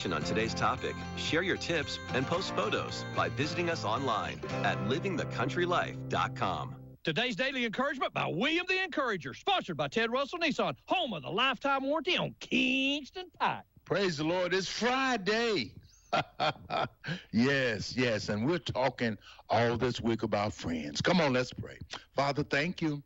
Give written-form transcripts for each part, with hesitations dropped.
On today's topic, share your tips and post photos by visiting us online at livingthecountrylife.com. Today's Daily Encouragement by William the Encourager, sponsored by Ted Russell Nissan, home of the lifetime warranty on Kingston Pike. Praise the Lord. It's Friday. Yes, and we're talking all this week about friends. Come on, let's pray. Father, thank you.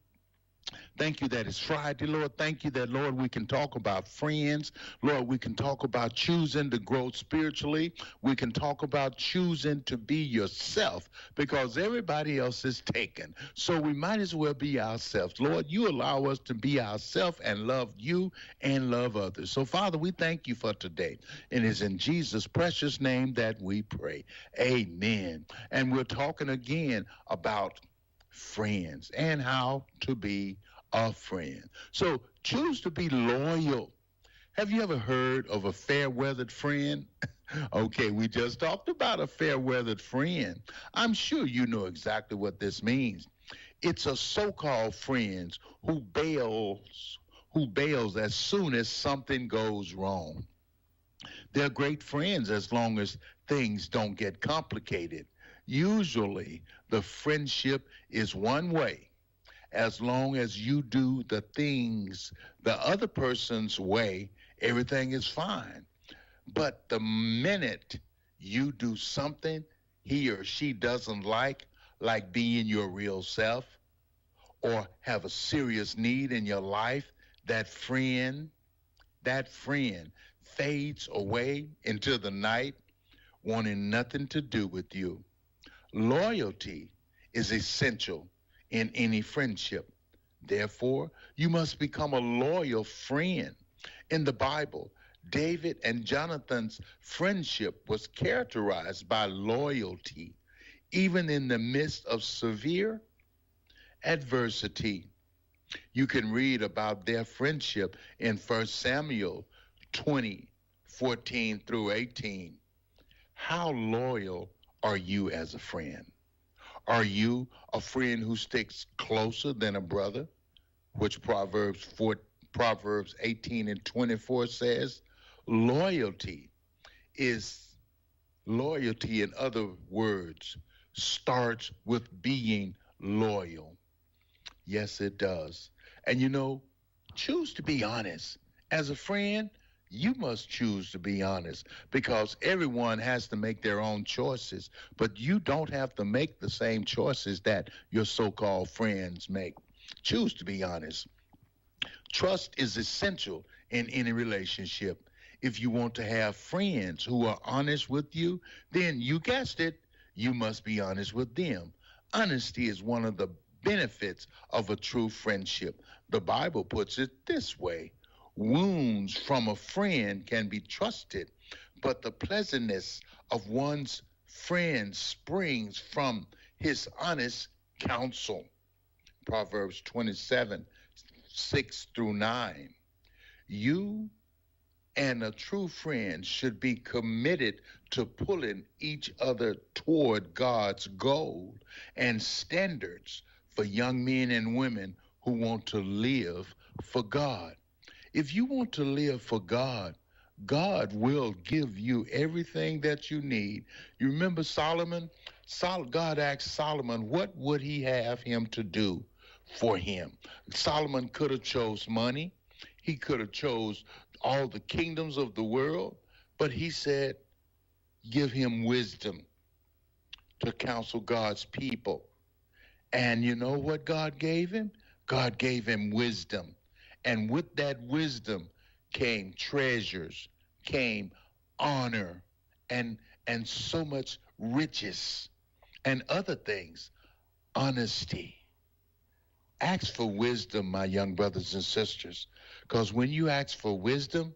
Thank you that it's Friday, Lord. Thank you that, Lord, we can talk about friends. Lord, we can talk about choosing to grow spiritually. We can talk about choosing to be yourself because everybody else is taken. So we might as well be ourselves. Lord, you allow us to be ourselves and love you and love others. So, Father, we thank you for today. And it's in Jesus' precious name that we pray. Amen. And we're talking again about friends and how to be a friend. So choose to be loyal. Have you ever heard of a fair-weathered friend? Okay, we just talked about a fair-weathered friend. I'm sure you know exactly what this means. It's a so-called friend who bails as soon as something goes wrong. They're great friends as long as things don't get complicated. Usually, the friendship is one way. As long as you do the things the other person's way, everything is fine. But the minute you do something he or she doesn't like being your real self, or have a serious need in your life, that friend fades away into the night, wanting nothing to do with you. Loyalty is essential in any friendship. Therefore, you must become a loyal friend. In the Bible, David and Jonathan's friendship was characterized by loyalty, even in the midst of severe adversity. You can read about their friendship in 1 Samuel 20:14 through 18. How loyal are you as a friend? Are you a friend who sticks closer than a brother, which Proverbs 18:24 says? Loyalty, in other words, starts with being loyal. Yes, it does. And choose to be honest. As a friend, you must choose to be honest because everyone has to make their own choices, but you don't have to make the same choices that your so-called friends make. Choose to be honest. Trust is essential in any relationship. If you want to have friends who are honest with you, then you guessed it, you must be honest with them. Honesty is one of the benefits of a true friendship. The Bible puts it this way: wounds from a friend can be trusted, but the pleasantness of one's friend springs from his honest counsel. Proverbs 27:6-9. You and a true friend should be committed to pulling each other toward God's goal and standards for young men and women who want to live for God. If you want to live for God, God will give you everything that you need. You remember Solomon? God asked Solomon, what would he have him to do for him? Solomon could have chose money. He could have chose all the kingdoms of the world, but he said, give him wisdom to counsel God's people. And you know what God gave him? God gave him wisdom. And with that wisdom came treasures, came honor, and so much riches and other things. Honesty. Ask for wisdom, my young brothers and sisters, because when you ask for wisdom,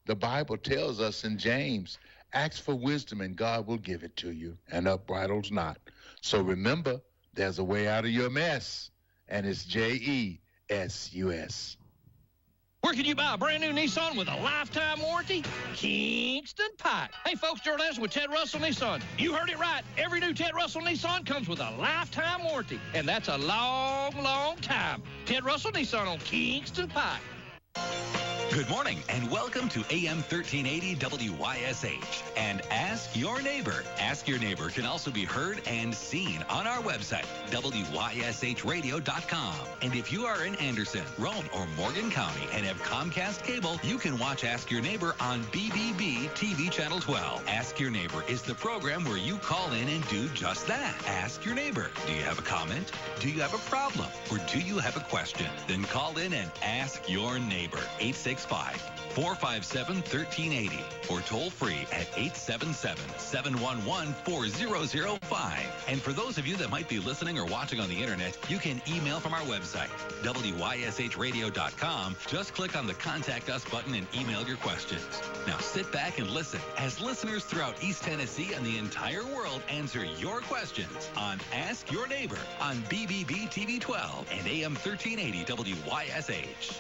the Bible tells us in James, ask for wisdom and God will give it to you, and upbridles not. So remember, there's a way out of your mess, and it's JESUS. Where can you buy a brand new Nissan with a lifetime warranty? Kingston Pike. Hey, folks, Gerald Anderson with Ted Russell Nissan. You heard it right. Every new Ted Russell Nissan comes with a lifetime warranty, and that's a long, long time. Ted Russell Nissan on Kingston Pike. Good morning and welcome to AM 1380 WYSH and Ask Your Neighbor. Ask Your Neighbor can also be heard and seen on our website, WYSHradio.com. And if you are in Anderson, Rome, or Morgan County and have Comcast cable, you can watch Ask Your Neighbor on BBB TV Channel 12. Ask Your Neighbor is the program where you call in and do just that. Ask your neighbor. Do you have a comment? Do you have a problem? Or do you have a question? Then call in and ask your neighbor. 865-457-1380 or toll free at 877-711-4005. And for those of you that might be listening or watching on the internet, you can email from our website, WYSHradio.com. Just click on the Contact Us button and email your questions. Now sit back and listen as listeners throughout East Tennessee and the entire world answer your questions on Ask Your Neighbor on BBB TV 12 and AM 1380 WYSH.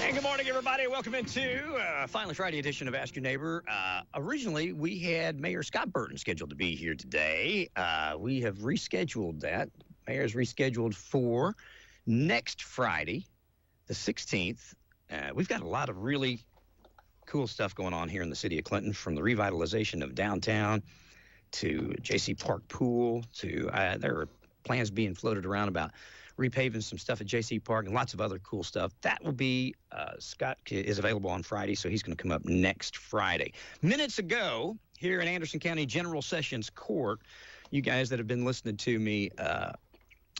And good morning, everybody. Welcome into finally Friday edition of Ask Your Neighbor. Originally, we had Mayor Scott Burton scheduled to be here today. We have rescheduled that. Mayor's rescheduled for next Friday, the 16th. We've got a lot of really cool stuff going on here in the city of Clinton, from the revitalization of downtown to J.C. Park Pool to there are plans being floated around about repaving some stuff at J.C. Park and lots of other cool stuff. That will be, Scott is available on Friday, so he's going to come up next Friday. Minutes ago, here in Anderson County General Sessions Court, you guys that have been listening to me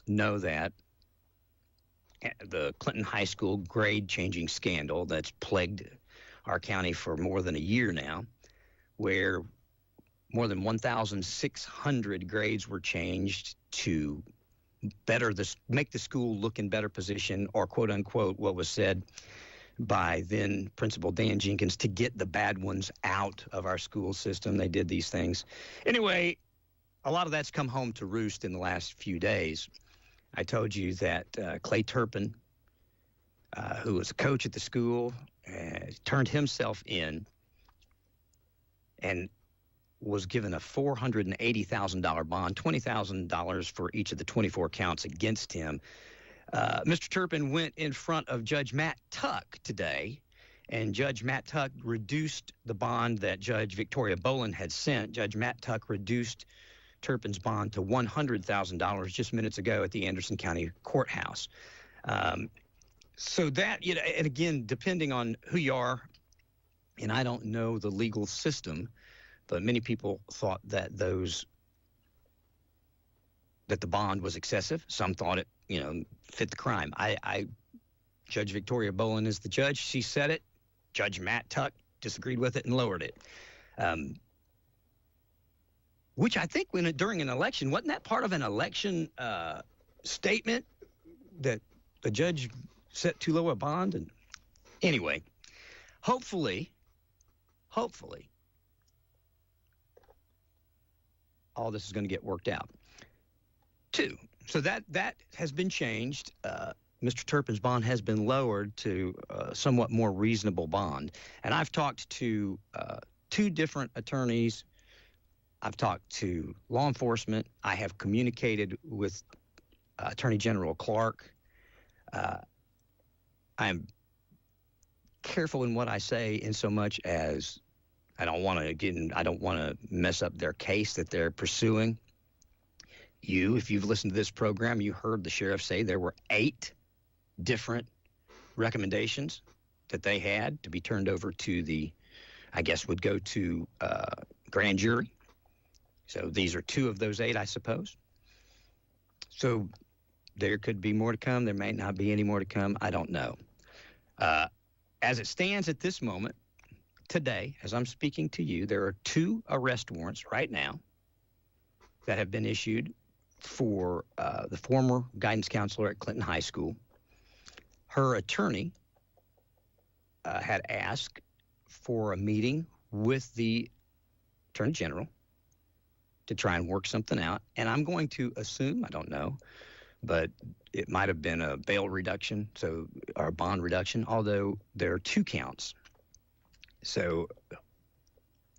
know that the Clinton High School grade-changing scandal that's plagued our county for more than a year now, where more than 1,600 grades were changed to make the school look in better position, or quote unquote what was said by then Principal Dan Jenkins, to get the bad ones out of our school system. They did these things. Anyway, a lot of that's come home to roost in the last few days. I told you that Clay Turpin, who was a coach at the school, turned himself in and was given a $480,000 bond, $20,000 for each of the 24 counts against him. Mr. Turpin went in front of Judge Matt Tuck today, and Judge Matt Tuck reduced the bond that Judge Victoria Boland had sent. Judge Matt Tuck reduced Turpin's bond to $100,000 just minutes ago at the Anderson County Courthouse. So that, and again, depending on who you are, and I don't know the legal system, but many people thought that the bond was excessive. Some thought it, fit the crime. Judge Victoria Boland is the judge. She said it. Judge Matt Tuck disagreed with it and lowered it. Which I think during an election, wasn't that part of an election statement that the judge set too low a bond? And anyway, hopefully, all this is going to get worked out. So that has been changed. Mr. Turpin's bond has been lowered to a somewhat more reasonable bond. And I've talked to two different attorneys. I've talked to law enforcement. I have communicated with Attorney General Clark. I'm careful in what I say, in so much as I don't want to mess up their case that they're pursuing. If you've listened to this program, you heard the sheriff say there were 8 different recommendations that they had to be turned over to would go to grand jury. So these are 2 of those 8, I suppose. So there could be more to come. There may not be any more to come. I don't know. As it stands at this moment, today, as I'm speaking to you, there are 2 arrest warrants right now that have been issued for the former guidance counselor at Clinton High School. Her attorney had asked for a meeting with the Attorney General to try and work something out. And I'm going to assume, I don't know, but it might have been a bail reduction, or a bond reduction, although there are 2 counts. So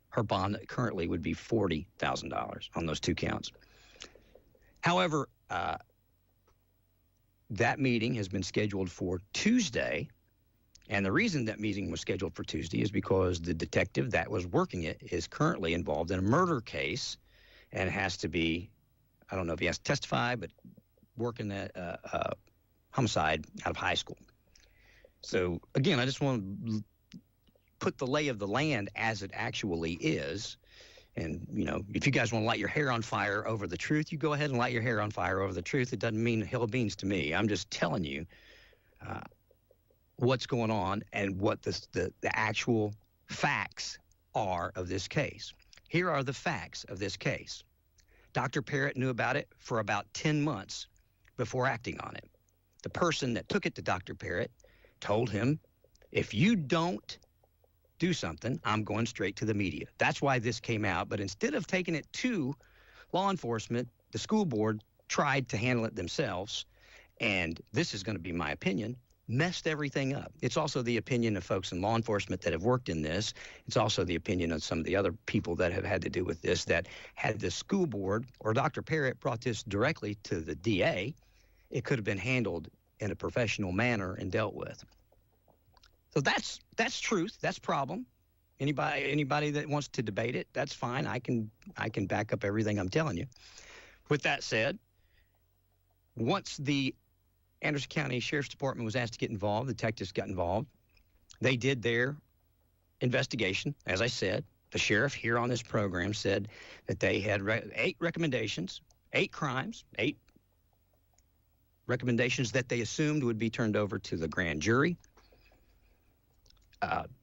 her bond currently would be $40,000 on those 2 counts. However, that meeting has been scheduled for Tuesday. And the reason that meeting was scheduled for Tuesday is because the detective that was working it is currently involved in a murder case and has to be, I don't know if he has to testify, but working at homicide out of high school. So, again, I just want to put the lay of the land as it actually is. And, you know, if you guys want to light your hair on fire over the truth, you go ahead and light your hair on fire over the truth. It doesn't mean hill of beans to me. I'm just telling you what's going on and what the actual facts are of this case. Here are the facts of this case. Dr. Parrott knew about it for about 10 months before acting on it. The person that took it to Dr. Parrott told him, if you don't do something, I'm going straight to the media. That's why this came out. But instead of taking it to law enforcement, the school board tried to handle it themselves. And this is going to be my opinion, messed everything up. It's also the opinion of folks in law enforcement that have worked in this. It's also the opinion of some of the other people that have had to do with this, that had the school board or Dr. Parrott brought this directly to the DA, it could have been handled in a professional manner and dealt with. So that's truth. That's problem. Anybody that wants to debate it, that's fine. I can back up everything I'm telling you. With that said, once the Anderson County Sheriff's Department was asked to get involved, the detectives got involved. They did their investigation. As I said, the sheriff here on this program said that they had 8 recommendations, 8 crimes, 8 recommendations that they assumed would be turned over to the grand jury.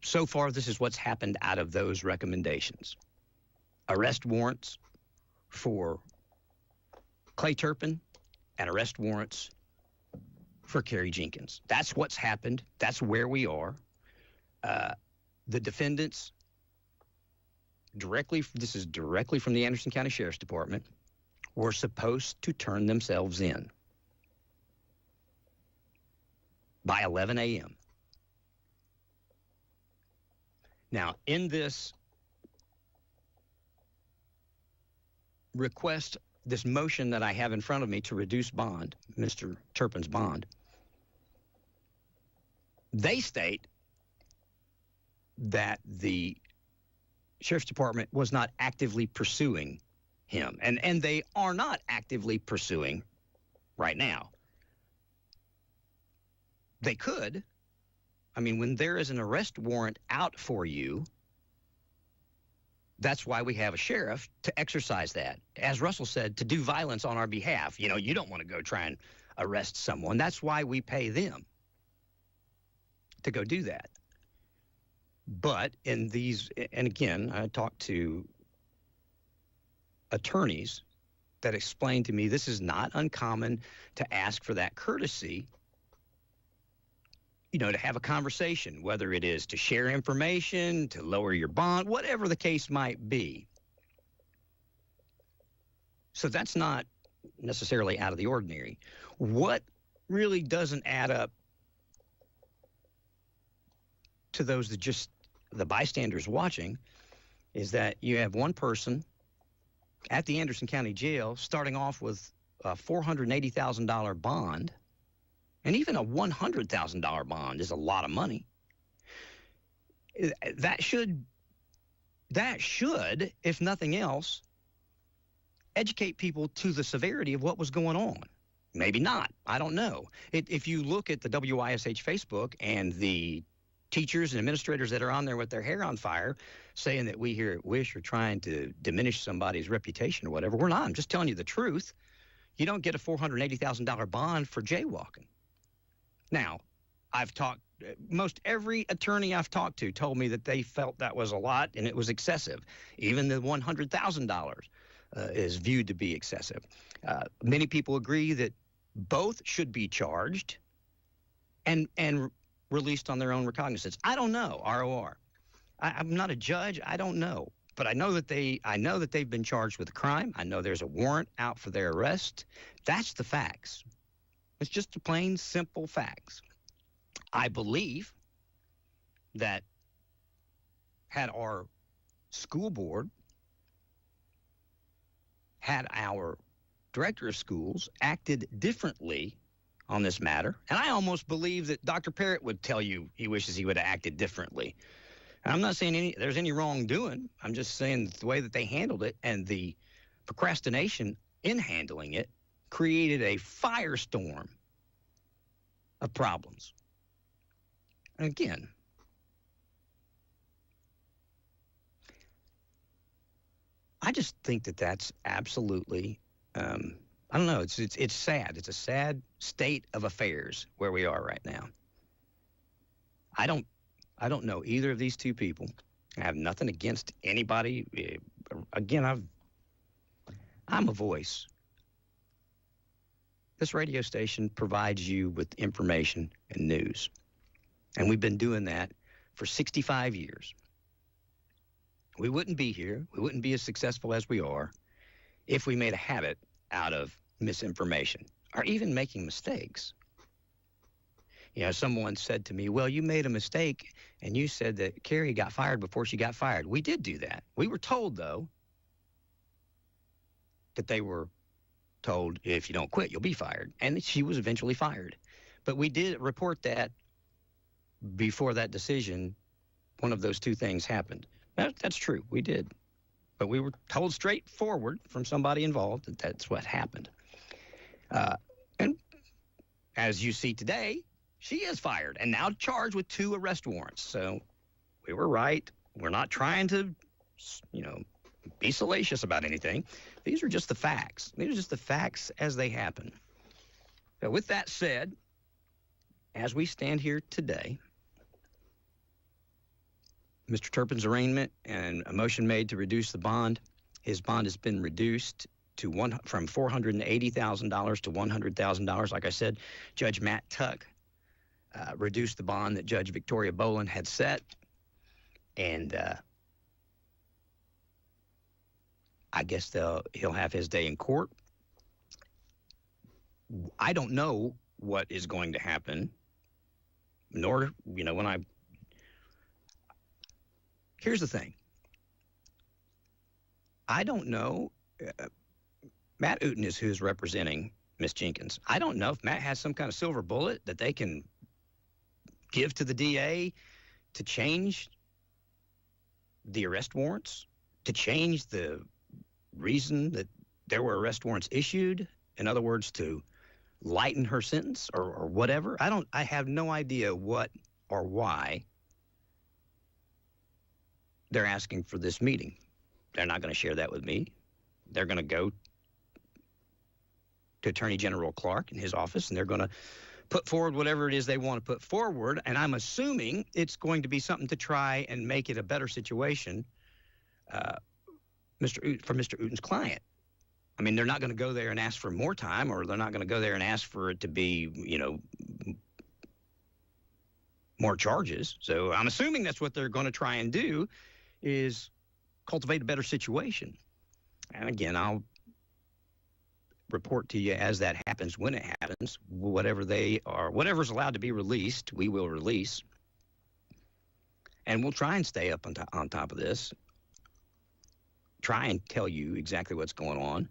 So far, this is what's happened out of those recommendations. Arrest warrants for Clay Turpin and arrest warrants for Kerry Jenkins. That's what's happened. That's where we are. The defendants, this is directly from the Anderson County Sheriff's Department, were supposed to turn themselves in by 11 a.m. Now, in this request, this motion that I have in front of me to reduce bond, Mr. Turpin's bond, they state that the Sheriff's Department was not actively pursuing him, and they are not actively pursuing right now. They could. I mean, when there is an arrest warrant out for you, that's why we have a sheriff to exercise that. As Russell said, to do violence on our behalf. You know, you don't want to go try and arrest someone. That's why we pay them to go do that. But in these, and again, I talked to attorneys that explained to me this is not uncommon to ask for that courtesy, you know, to have a conversation, whether it is to share information, to lower your bond, whatever the case might be. So that's not necessarily out of the ordinary. What really doesn't add up to those that just, the bystanders watching, is that you have one person at the Anderson County Jail starting off with a $480,000 bond. And even a $100,000 bond is a lot of money. That should, if nothing else, educate people to the severity of what was going on. Maybe not. I don't know. If you look at the WYSH Facebook and the teachers and administrators that are on there with their hair on fire saying that we here at WYSH are trying to diminish somebody's reputation or whatever, we're not. I'm just telling you the truth. You don't get a $480,000 bond for jaywalking. Now, most every attorney I've talked to told me that they felt that was a lot and it was excessive. Even the $100,000 is viewed to be excessive. Many people agree that both should be charged and released on their own recognizance. I don't know, ROR. I'm not a judge. I don't know. But I know that they've been charged with a crime. I know there's a warrant out for their arrest. That's the facts. It's just the plain, simple facts. I believe that had our school board, had our director of schools acted differently on this matter. And I almost believe that Dr. Parrott would tell you he wishes he would have acted differently. And I'm not saying there's any wrongdoing. I'm just saying the way that they handled it and the procrastination in handling it created a firestorm of problems. And again, I just think that that's absolutely, I don't know, it's sad. It's a sad state of affairs where we are right now. I don't know either of these two people. I have nothing against anybody. Again, I'm a voice. This radio station provides you with information and news. And we've been doing that for 65 years. We wouldn't be here. We wouldn't be as successful as we are if we made a habit out of misinformation or even making mistakes. You know, someone said to me, well, you made a mistake and you said that Carrie got fired before she got fired. We did do that. We were told, though, that they were told, if you don't quit, you'll be fired. And she was eventually fired. But we did report that before that decision, one of those two things happened. That's true. We did. But we were told straightforward from somebody involved that that's what happened. And as you see today, she is fired and now charged with 2 arrest warrants. So we were right. We're not trying to, be salacious about anything. These are just the facts. These are just the facts as they happen. So with that said, as we stand here today, Mr. Turpin's arraignment and a motion made to reduce the bond. His bond has been reduced to from $480,000 to $100,000. Like I said, Judge Matt Tuck reduced the bond that Judge Victoria Boland had set, and I guess he'll have his day in court. I don't know what is going to happen, nor, here's the thing. I don't know. Matt Uten is who's representing Miss Jenkins. I don't know if Matt has some kind of silver bullet that they can give to the DA to change the arrest warrants, to change the reason that there were arrest warrants issued. In other words, to lighten her sentence or whatever. I have no idea what or why they're asking for this meeting. They're not going to share that with me. They're going to go to Attorney General Clark in his office, and they're going to put forward whatever it is they want to put forward. And I'm assuming it's going to be something to try and make it a better situation for Mr. Uten's client. I mean, they're not going to go there and ask for more time, or they're not going to go there and ask for it to be, more charges. So I'm assuming that's what they're going to try and do, is cultivate a better situation. And again, I'll report to you as that happens, when it happens. Whatever's allowed to be released, we will release. And we'll try and stay up on top of this, try and tell you exactly what's going on.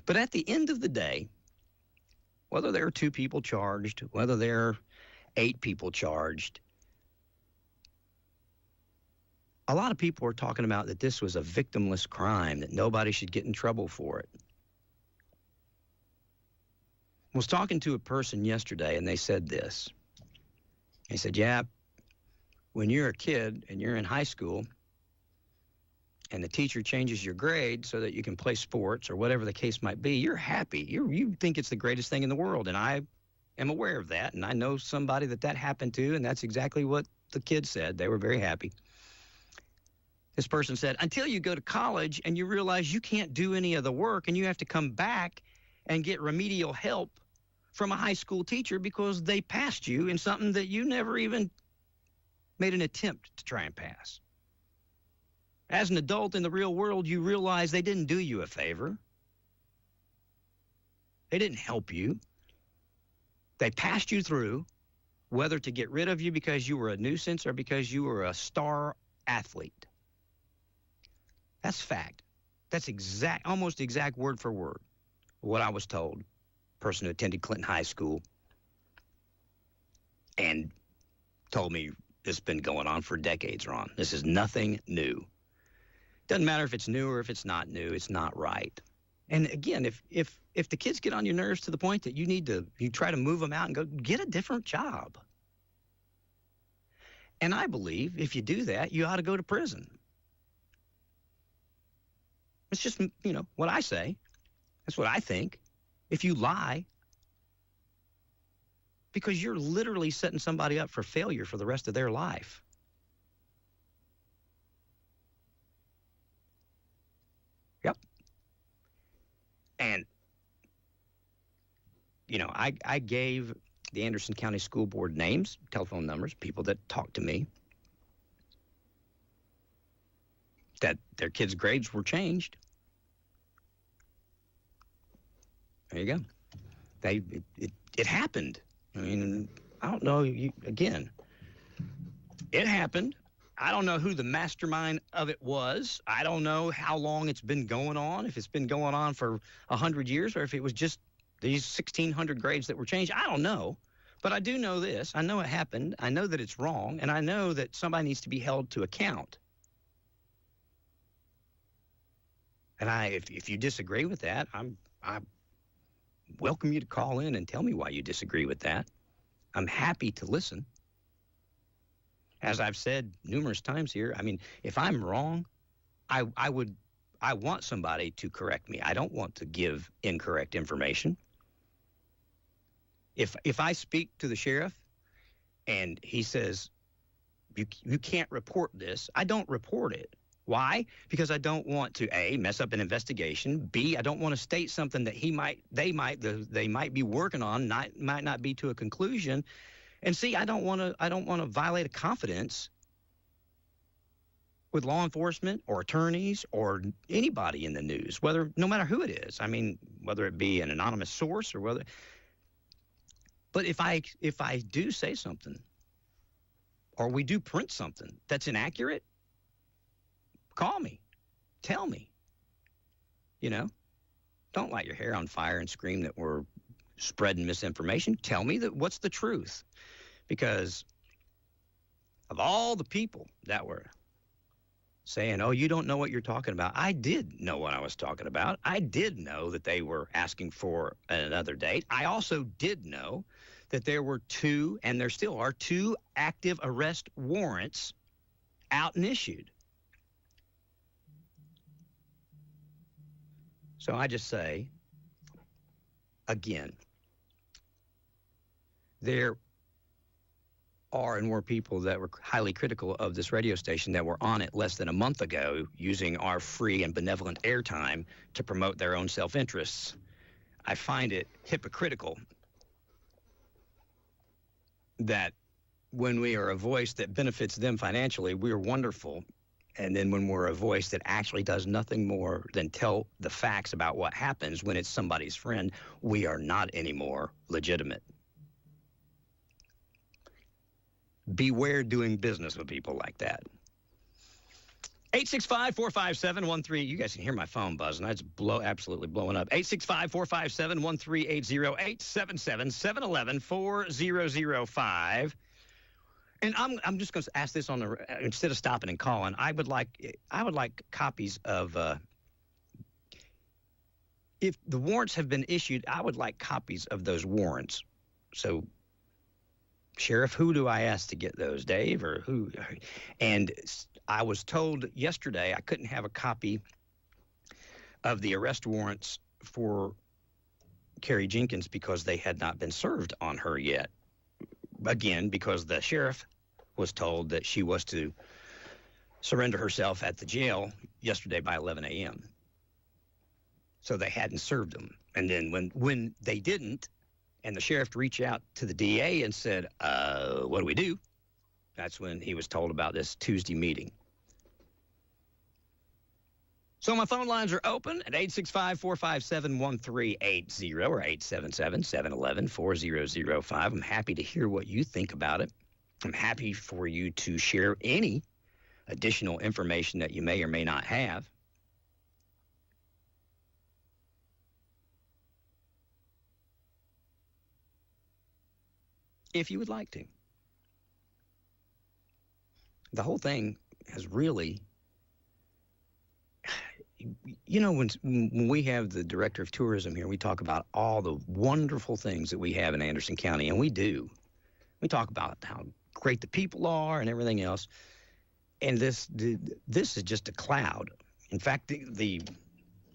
But at the end of the day, whether there are 2 people charged, whether there are 8 people charged, a lot of people are talking about that this was a victimless crime, that nobody should get in trouble for it. I was talking to a person yesterday, and they said this. They said, yeah, when you're a kid and you're in high school and the teacher changes your grade so that you can play sports or whatever the case might be, you're happy. You think it's the greatest thing in the world, and I am aware of that, and I know somebody that happened to, and that's exactly what the kids said. They were very happy. This person said, until you go to college and you realize you can't do any of the work and you have to come back and get remedial help from a high school teacher because they passed you in something that you never even made an attempt to try and pass. As an adult in the real world, you realize they didn't do you a favor. They didn't help you. They passed you through, whether to get rid of you because you were a nuisance or because you were a star athlete. That's fact. That's almost exact word for word what I was told. Person who attended Clinton High School and told me this has been going on for decades, Ron. This is nothing new. Doesn't matter if it's new or if it's not new. It's not right. And again, if the kids get on your nerves to the point that you try to move them out and go get a different job. And I believe if you do that, you ought to go to prison. It's just, what I say. That's what I think. If you lie, because you're literally setting somebody up for failure for the rest of their life. Yep. And, I gave the Anderson County School Board names, telephone numbers, people that talked to me, that their kids' grades were changed. There you go. It happened. I mean, I don't know. Again, it happened. I don't know who the mastermind of it was. I don't know how long it's been going on, if it's been going on for 100 years or if it was just these 1,600 grades that were changed. I don't know. But I do know this. I know it happened. I know that it's wrong. And I know that somebody needs to be held to account. And if you disagree with that, I welcome you to call in and tell me why you disagree with that. I'm happy to listen. As I've said numerous times here, I mean, if I'm wrong, I want somebody to correct me. I don't want to give incorrect information. If I speak to the sheriff and he says, you can't report this, I don't report it. Why? Because I don't want to, A, mess up an investigation. B, I don't want to state something that they might be working on, might not be to a conclusion. And C, I don't want to violate a confidence with law enforcement or attorneys or anybody in the news, no matter who it is. I mean, whether it be an anonymous source or whether. But if I do say something, or we do print something that's inaccurate, call me, tell me. Don't light your hair on fire and scream that we're spreading misinformation. Tell me what's the truth, because of all the people that were saying, oh, you don't know what you're talking about. I did know what I was talking about. I did know that they were asking for another date. I also did know that there were and there still are 2 active arrest warrants out and issued. So I just say, again, there are and were people that were highly critical of this radio station that were on it less than a month ago using our free and benevolent airtime to promote their own self-interests. I find it hypocritical that when we are a voice that benefits them financially, we're wonderful. And then when we're a voice that actually does nothing more than tell the facts about what happens when it's somebody's friend, we are not anymore legitimate. Beware doing business with people like that. 865-457-13. You guys can hear my phone buzzing. That's absolutely blowing up. 865-457-1380. 877-711-4005. And I'm just going to ask this instead of stopping and calling. I would like copies of if the warrants have been issued. I would like copies of those warrants. So, Sheriff, who do I ask to get those, Dave, or who? And I was told yesterday I couldn't have a copy of the arrest warrants for Carrie Jenkins because they had not been served on her yet. Again, because the sheriff was told that she was to surrender herself at the jail yesterday by 11 a.m. So they hadn't served them. And then when they didn't, and the sheriff reached out to the DA and said, what do we do? That's when he was told about this Tuesday meeting. So my phone lines are open at 865-457-1380 or 877-711-4005. I'm happy to hear what you think about it. I'm happy for you to share any additional information that you may or may not have. If you would like to. the whole thing has really, you know, when we have the director of tourism here, we talk about all the wonderful things that we have in Anderson County, and we do. We talk about how great the people are and everything else, and this is just a cloud. In fact, the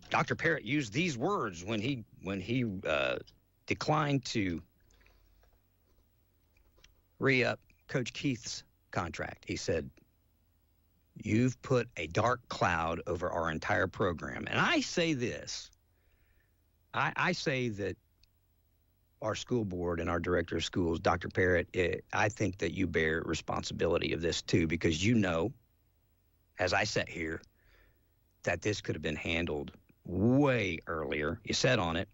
Dr. Parrott used these words when he declined to re-up Coach Keith's contract. He said, "You've put a dark cloud over our entire program." And I say this, I say that our school board and our director of schools, Dr. Parrott, I think that you bear responsibility of this too, because you know, as I sat here, that this could have been handled way earlier. You sat on it.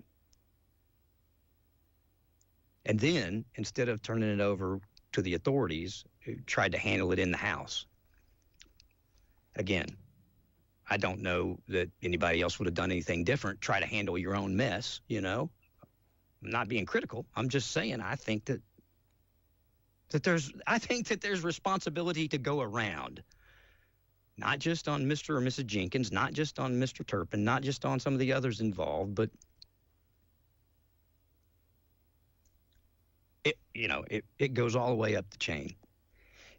And then, instead of turning it over to the authorities, you tried to handle it in the House. Again, I don't know that anybody else would have done anything different. Try to handle your own mess, you know. I'm not being critical. I'm just saying I think that there's responsibility to go around. Not just on Mr. or Mrs. Jenkins, not just on Mr. Turpin, not just on some of the others involved, but it goes all the way up the chain.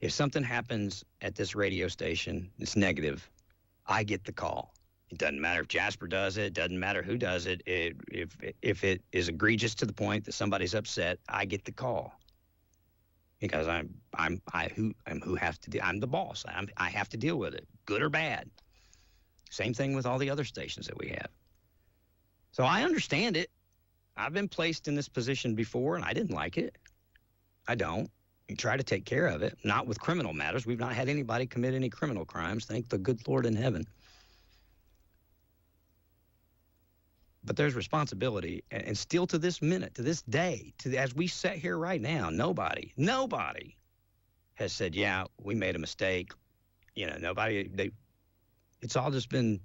If something happens at this radio station, it's negative, I get the call. It doesn't matter if Jasper does it, doesn't matter who does it. If it is egregious to the point that somebody's upset, I get the call. Because I'm the boss. I have to deal with it, good or bad. Same thing with all the other stations that we have. So I understand it. I've been placed in this position before, and I didn't like it. I don't. You try to take care of it, not with criminal matters. We've not had anybody commit any criminal crimes, thank the good Lord in heaven. But there's responsibility, and still to this minute, to this day, as we sit here right now, nobody has said, yeah, we made a mistake. You know, it's all just been,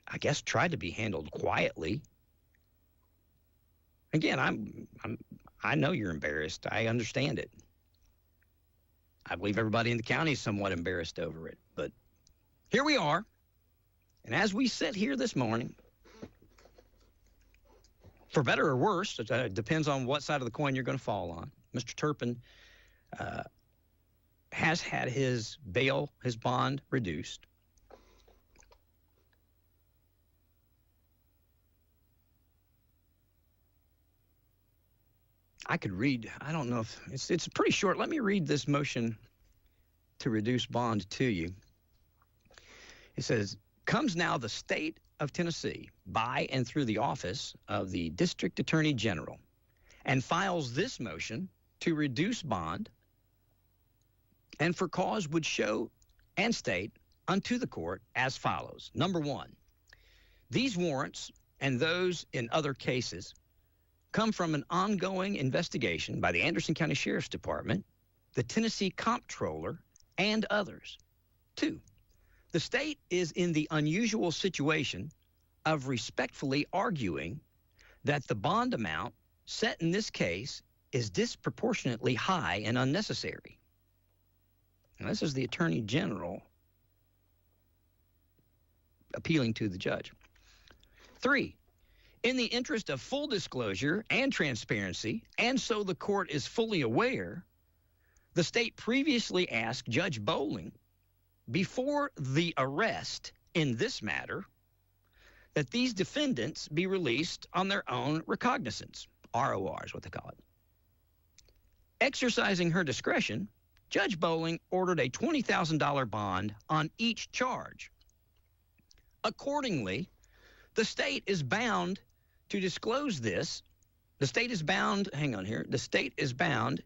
I guess, tried to be handled quietly. Again, I know you're embarrassed. I understand it. I believe everybody in the county is somewhat embarrassed over it. But here we are. And as we sit here this morning, for better or worse, it depends on what side of the coin you're going to fall on. Mr. Turpin has had his bond reduced. I could read, I don't know if, it's pretty short. Let me read this motion to reduce bond to you. It says, comes now the state of Tennessee by and through the office of the District Attorney General and files this motion to reduce bond and for cause would show and state unto the court as follows. Number one, these warrants and those in other cases come from an ongoing investigation by the Anderson County Sheriff's Department, the Tennessee Comptroller, and others. Two, the state is in the unusual situation of respectfully arguing that the bond amount set in this case is disproportionately high and unnecessary. And this is the Attorney General appealing to the judge. Three, in the interest of full disclosure and transparency, and so the court is fully aware, the state previously asked Judge Bowling before the arrest in this matter that these defendants be released on their own recognizance. ROR is what they call it. Exercising her discretion, Judge Bowling ordered a $20,000 bond on each charge. Accordingly, the state is bound to disclose this. The state is bound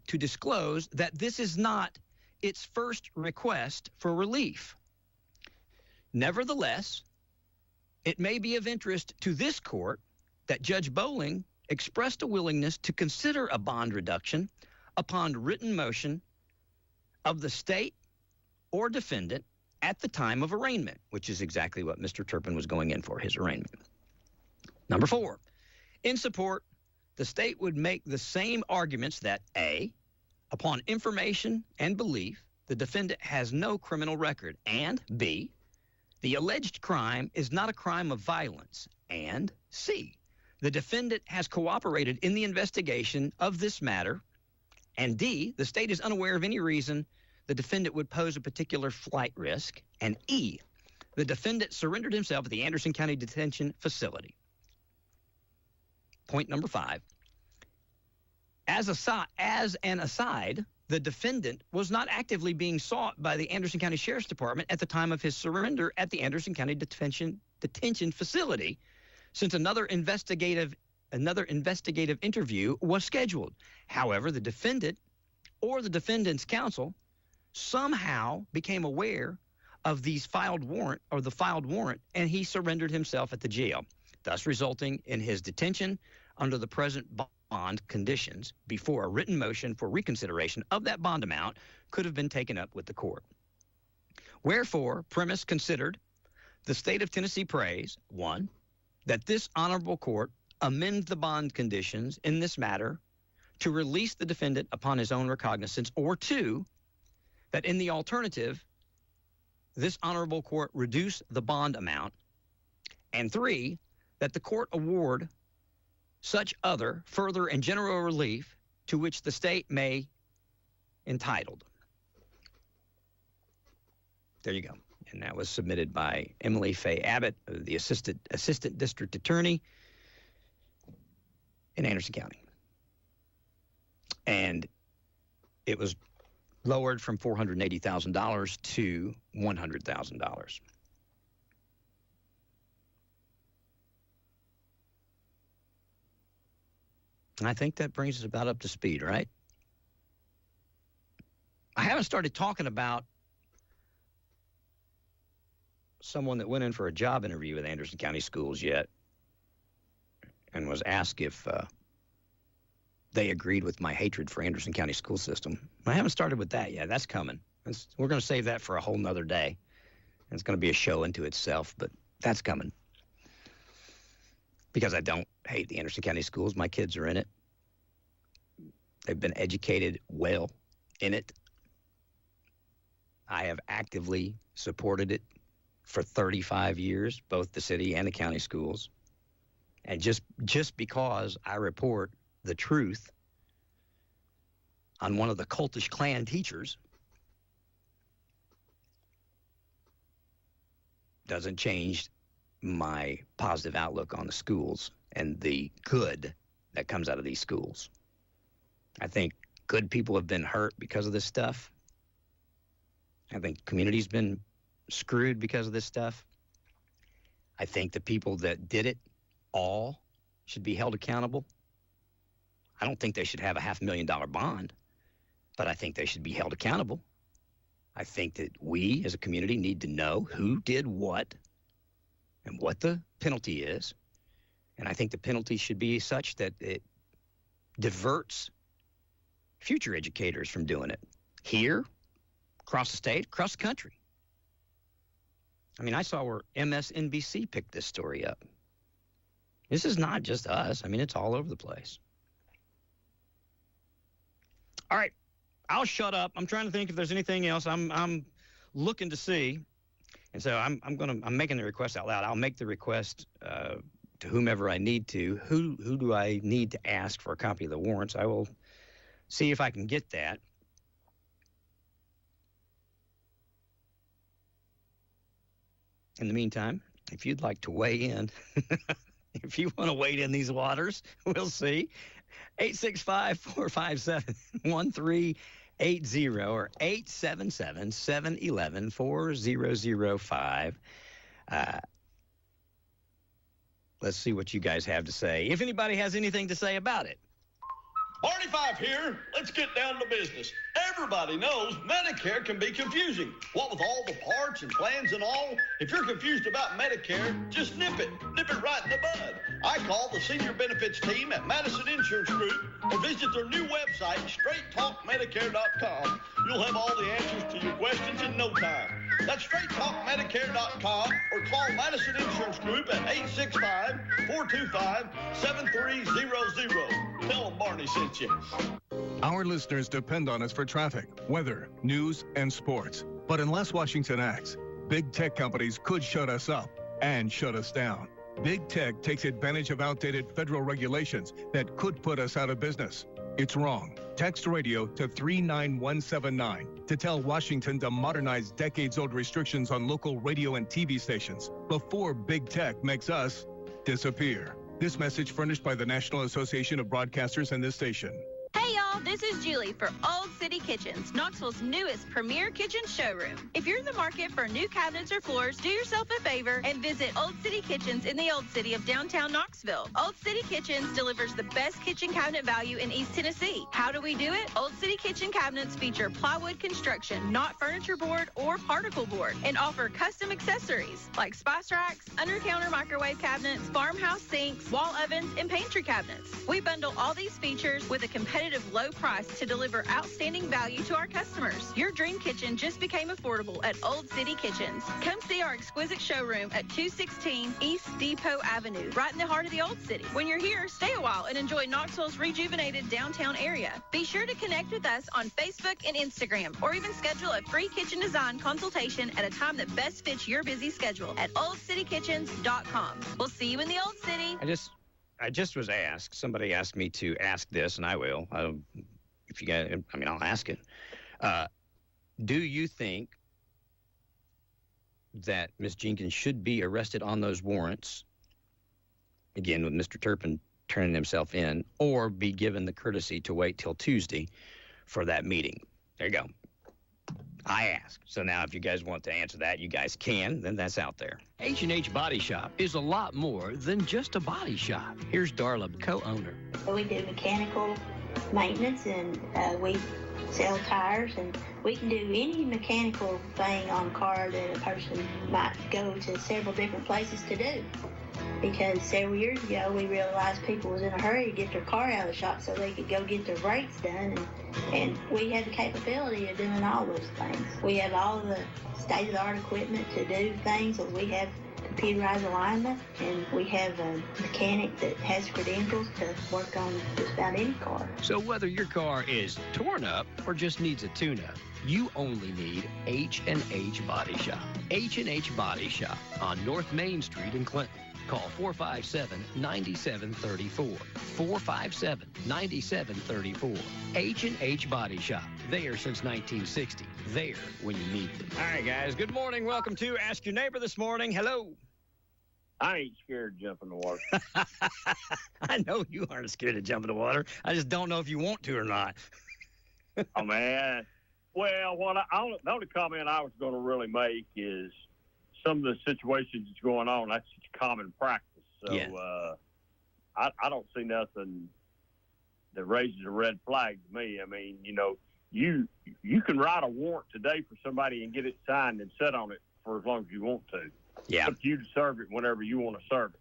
to disclose that this is not its first request for relief. Nevertheless, it may be of interest to this court that Judge Bowling expressed a willingness to consider a bond reduction upon written motion of the state or defendant at the time of arraignment, which is exactly what Mr. Turpin was going in for, his arraignment. Number four, in support, the state would make the same arguments that A, upon information and belief the defendant has no criminal record, and B, the alleged crime is not a crime of violence, and C, the defendant has cooperated in the investigation of this matter, and D, the state is unaware of any reason the defendant would pose a particular flight risk, and E, the defendant surrendered himself at the Anderson County Detention Facility. Point number 5. As an aside, the defendant was not actively being sought by the Anderson County Sheriff's Department at the time of his surrender at the Anderson County Detention Facility, since another investigative interview was scheduled. However, the defendant or the defendant's counsel somehow became aware of the filed warrant, and he surrendered himself at the jail, thus resulting in his detention under the present bond conditions before a written motion for reconsideration of that bond amount could have been taken up with the court. Wherefore, premise considered, the state of Tennessee prays, 1, that this honorable court amend the bond conditions in this matter to release the defendant upon his own recognizance, or 2, that in the alternative, this honorable court reduce the bond amount, and 3, that the court award such other, further, and general relief to which the state may entitled. There you go. And that was submitted by Emily Faye Abbott, the assistant district attorney in Anderson County. And it was lowered from $480,000 to $100,000. And I think that brings us about up to speed, right? I haven't started talking about someone that went in for a job interview with Anderson County Schools yet and was asked if they agreed with my hatred for Anderson County school system. I haven't started with that yet. That's coming. We're going to save that for a whole nother day. It's going to be a show into itself, but that's coming. Because I don't hate the Anderson County schools. My kids are in it. They've been educated well in it. I have actively supported it for 35 years, both the city and the county schools. And just because I report the truth on one of the cultish Klan teachers doesn't change my positive outlook on the schools and the good that comes out of these schools. I think good people have been hurt because of this stuff. I think community's been screwed because of this stuff. I think the people that did it all should be held accountable. I don't think they should have a $500,000 bond, but I think they should be held accountable. I think that we as a community need to know who did what and what the penalty is. And I think the penalty should be such that it diverts future educators from doing it here, across the state, across the country. I mean, I saw where MSNBC picked this story up. This is not just us. I mean, it's all over the place. All right, I'll shut up. I'm trying to think if there's anything else. I'm looking to see. And so I'm making the request out loud. I'll make the request to whomever I need to. Who do I need to ask for a copy of the warrants? I will see if I can get that. In the meantime, if you'd like to weigh in, if you want to wade in these waters, we'll see. 865-457-1380 or 877-711-4005. Let's see what you guys have to say. If anybody has anything to say about it. Party 5 here. Let's get down to business. Everybody knows Medicare can be confusing. What with all the parts and plans and all, if you're confused about Medicare, just nip it right in the bud. I call the senior benefits team at Madison Insurance Group or visit their new website, straighttalkmedicare.com. You'll have all the answers to your questions in no time. That's straighttalkmedicare.com or call Madison Insurance Group at 865-425-7300. Tell them Barney sent you. Our listeners depend on us for traffic, weather, news, and sports. But unless Washington acts, big tech companies could shut us up and shut us down. Big tech takes advantage of outdated federal regulations that could put us out of business. It's wrong. Text radio to 39179 to tell Washington to modernize decades-old restrictions on local radio and TV stations before big tech makes us disappear. This message furnished by the National Association of Broadcasters and this station. Hey y'all, this is Julie for Old City Kitchens, Knoxville's newest premier kitchen showroom. If you're in the market for new cabinets or floors, do yourself a favor and visit Old City Kitchens in the Old City of downtown Knoxville. Old City Kitchens delivers the best kitchen cabinet value in East Tennessee. How do we do it? Old City Kitchen cabinets feature plywood construction, not furniture board or particle board, and offer custom accessories like spice racks, under-counter microwave cabinets, farmhouse sinks, wall ovens, and pantry cabinets. We bundle all these features with a competitive low price to deliver outstanding value to our customers. Your dream kitchen just became affordable at Old City Kitchens. Come see our exquisite showroom at 216 East Depot Avenue, right in the heart of the Old City. When you're here, stay a while and enjoy Knoxville's rejuvenated downtown area. Be sure to connect with us on Facebook and Instagram, or even schedule a free kitchen design consultation at a time that best fits your busy schedule at oldcitykitchens.com. We'll see you in the Old City. I just was asked. Somebody asked me to ask this, and I will. If you guys, I'll ask it. Do you think that Ms. Jenkins should be arrested on those warrants, again, with Mr. Turpin turning himself in, or be given the courtesy to wait till Tuesday for that meeting? There you go. I ask. So now if you guys want to answer that, you guys can. Then that's out there. H&H Body Shop is a lot more than just a body shop. Here's Darla, co-owner. We do mechanical maintenance, and we sell tires, and we can do any mechanical thing on a car that a person might go to several different places to do. Because several years ago, we realized people was in a hurry to get their car out of the shop so they could go get their brakes done, and we have the capability of doing all those things. We have all of the state-of-the-art equipment to do things. We have computerized alignment, and we have a mechanic that has credentials to work on just about any car. So whether your car is torn up or just needs a tune-up, you only need H&H Body Shop. H&H Body Shop on North Main Street in Clinton. Call 457-9734. 457-9734. H&H Body Shop. There since 1960. There when you need them. All right, guys. Good morning. Welcome to Ask Your Neighbor this morning. Hello. I ain't scared to jump in the water. I know you aren't scared to jump in the water. I just don't know if you want to or not. Oh, man. Well, the only comment I was going to really make is some of the situations that's going on, that's just common practice. So yeah. I don't see nothing that raises a red flag to me. I mean, you can write a warrant today for somebody and get it signed and set on it for as long as you want to. Yeah. It's up to you to serve it whenever you want to serve it.